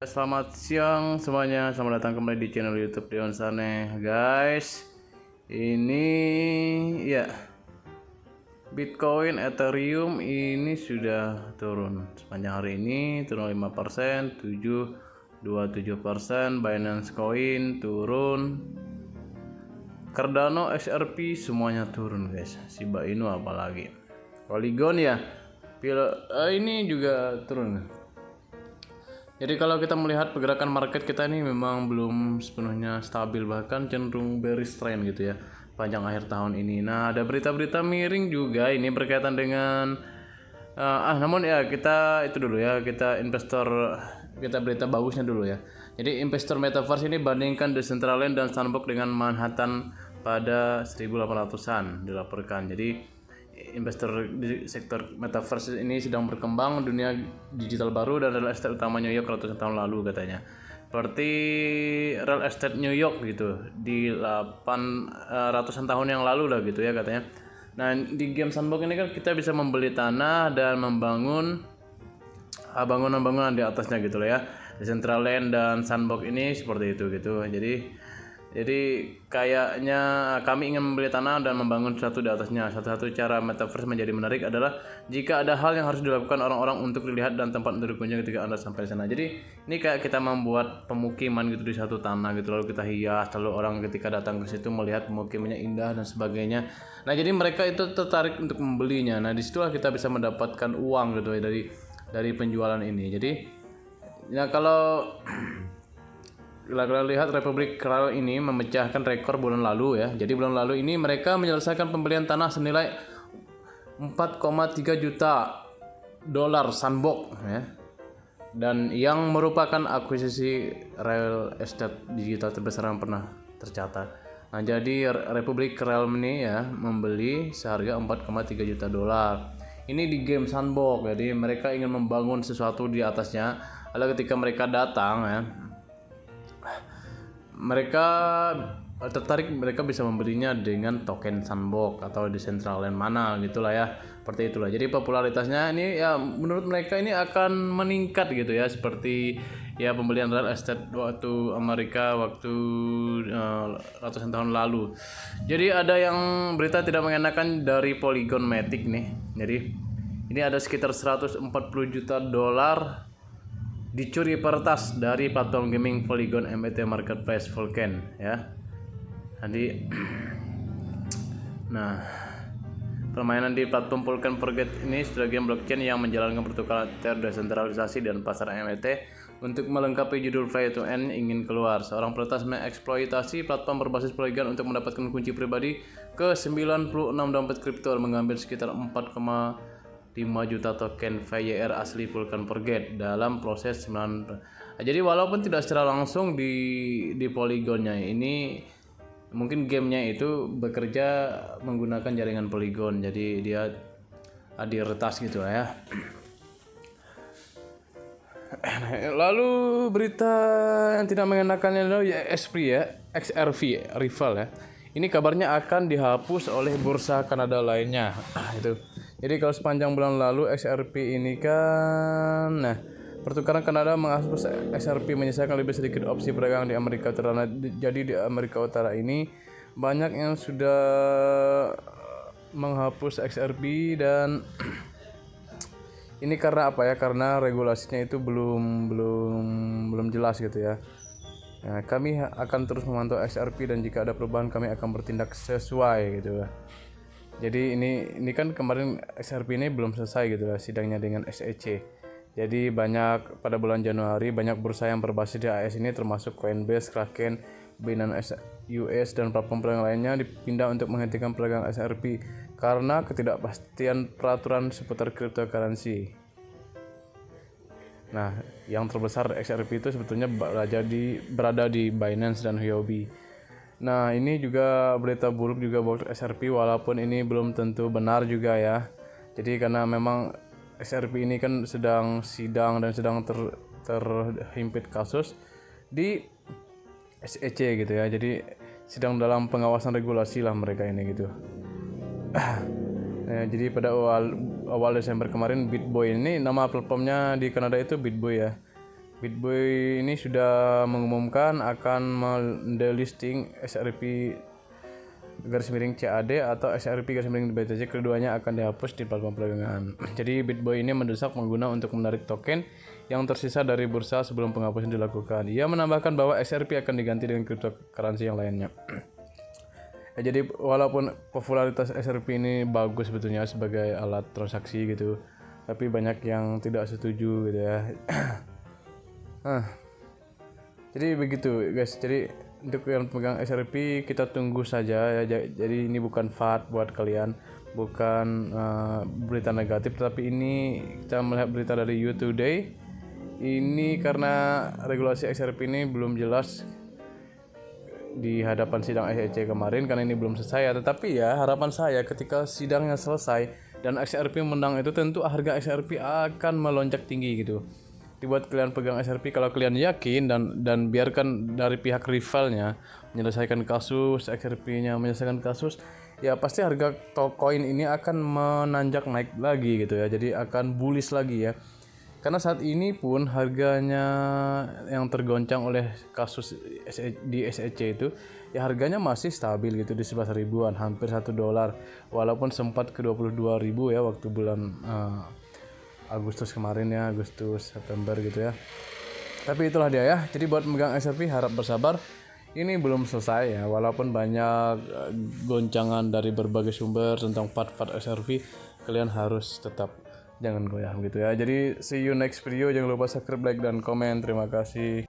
Selamat siang semuanya, selamat datang kembali di channel YouTube Dion Sane, guys. Ini ya, Bitcoin, Ethereum ini sudah turun sepanjang hari ini, turun 5%, 7,27%. Binance Coin turun, Cardano, XRP semuanya turun, guys. Shiba Inu apalagi, Polygon ya, ini juga turun. Jadi kalau kita melihat pergerakan market kita ini memang belum sepenuhnya stabil, bahkan cenderung bearish trend gitu ya panjang akhir tahun ini. Nah, ada berita-berita miring juga ini berkaitan dengan namun ya kita itu dulu ya, kita berita bagusnya dulu ya. Jadi investor metaverse ini bandingkan Decentraland dan Sandbox dengan Manhattan pada 1800-an dilaporkan. Jadi investor di sektor metaverse ini sedang berkembang, dunia digital baru dan real estate utama New York ratusan tahun lalu katanya. Seperti real estate New York gitu di 800-an tahun yang lalu lah gitu ya katanya. Nah, di game Sandbox ini kan kita bisa membeli tanah dan membangun bangunan-bangunan di atasnya gitu lah ya. Decentraland dan Sandbox ini seperti itu gitu. Jadi kayaknya kami ingin membeli tanah dan membangun sesuatu di atasnya. Satu-satu cara metaverse menjadi menarik adalah jika ada hal yang harus dilakukan orang-orang untuk dilihat dan tempat untuk dikunjungi ketika Anda sampai di sana. Jadi ini kayak kita membuat pemukiman gitu di satu tanah gitu, lalu kita hias, lalu orang ketika datang ke situ melihat pemukimannya indah dan sebagainya. Nah, jadi mereka itu tertarik untuk membelinya. Nah, disitulah kita bisa mendapatkan uang gitu ya dari penjualan ini. Jadi ya kalau kita lihat Republik Kral ini memecahkan rekor bulan lalu ya. Jadi bulan lalu ini mereka menyelesaikan pembelian tanah senilai 4,3 juta dolar Sandbox ya. Dan yang merupakan akuisisi real estate digital terbesar yang pernah tercatat. Nah, jadi Republik Kral ini ya membeli seharga 4,3 juta dolar. Ini di game Sandbox. Jadi mereka ingin membangun sesuatu di atasnya. Lalu ketika mereka datang ya, mereka tertarik, mereka bisa membelinya dengan token Sandbox atau Decentraland mana gitulah ya, seperti itulah. Jadi popularitasnya ini ya menurut mereka ini akan meningkat gitu ya, seperti ya pembelian real estate waktu Amerika waktu ratusan tahun lalu. Jadi ada yang berita tidak mengenakan dari Polygon Matic nih. Jadi ini ada sekitar 140 juta dolar dicuri peretas dari platform gaming Polygon MET Marketplace Vulcan ya. Jadi nah, permainan di platform Vulcan Forget ini sudah game blockchain yang menjalankan pertukaran terdesentralisasi dan pasar MET untuk melengkapi judul Play to Earn ingin keluar. Seorang peretas mengeksploitasi platform berbasis Polygon untuk mendapatkan kunci pribadi ke 96 dompet kripto, mengambil sekitar 4,5 juta token VYR asli Vulcan Forget dalam proses 9. Jadi walaupun tidak secara langsung di Polygonnya ini, mungkin gamenya itu bekerja menggunakan jaringan Polygon, jadi dia diretas gitu ya. Lalu berita yang tidak mengenakannya adalah XRP rival ya. Ini kabarnya akan dihapus oleh bursa Kanada lainnya. Itu. Jadi kalau sepanjang bulan lalu XRP ini kan, nah pertukaran Kanada menghapus XRP menyisakan lebih sedikit opsi perdagangan di Amerika Utara. Jadi di Amerika Utara ini banyak yang sudah menghapus XRP dan ini karena apa ya? Karena regulasinya itu belum jelas gitu ya. Nah, kami akan terus memantau XRP dan jika ada perubahan kami akan bertindak sesuai gitu ya. Jadi ini kan kemarin XRP ini belum selesai gitu ya sidangnya dengan SEC. Jadi pada bulan Januari banyak bursa yang berbasis di AS ini termasuk Coinbase, Kraken, Binance US dan platform perdagangan lainnya dipindah untuk menghentikan perdagangan XRP karena ketidakpastian peraturan seputar cryptocurrency. Nah, yang terbesar XRP itu sebetulnya berada di Binance dan Huobi. Nah, ini juga berita buruk juga buat XRP walaupun ini belum tentu benar juga ya. Jadi karena memang XRP ini kan sedang sidang dan sedang terhimpit kasus di SEC gitu ya. Jadi sedang dalam pengawasan regulasi lah mereka ini gitu. Jadi pada awal Desember kemarin Bitboy ini, nama platformnya di Kanada itu Bitboy ya. Bitboy ini sudah mengumumkan akan mendelisting SRP _CAD atau SRP _BTC, keduanya akan dihapus di platform perdagangan. Jadi Bitboy ini mendesak pengguna untuk menarik token yang tersisa dari bursa sebelum penghapusan dilakukan. Ia menambahkan bahwa SRP akan diganti dengan cryptocurrency yang lainnya. Jadi walaupun popularitas SRP ini bagus sebetulnya sebagai alat transaksi gitu, tapi banyak yang tidak setuju gitu ya. Jadi begitu guys. Jadi untuk yang pegang SRP kita tunggu saja ya. Jadi ini bukan FAT buat kalian, bukan berita negatif, tapi ini kita melihat berita dari You Today. Ini karena regulasi XRP ini belum jelas di hadapan sidang SEC kemarin karena ini belum selesai ya. Tetapi ya harapan saya ketika sidangnya selesai dan XRP menang itu tentu harga XRP akan melonjak tinggi gitu. Dibuat kalian pegang SRP kalau kalian yakin dan biarkan dari pihak rivalnya menyelesaikan kasus, XRP-nya menyelesaikan kasus, ya pasti harga koin ini akan menanjak naik lagi gitu ya. Jadi akan bullish lagi ya. Karena saat ini pun harganya yang tergoncang oleh kasus di SEC itu ya harganya masih stabil gitu di 11 ribuan, hampir $1, walaupun sempat ke 22 ribu ya waktu bulan Agustus kemarin ya, Agustus September gitu ya. Tapi itulah dia ya. Jadi buat megang SRP harap bersabar. Ini belum selesai ya, walaupun banyak goncangan dari berbagai sumber tentang part-part SRP, kalian harus tetap jangan goyah gitu ya. Jadi see you next video, jangan lupa subscribe, like dan komen. Terima kasih.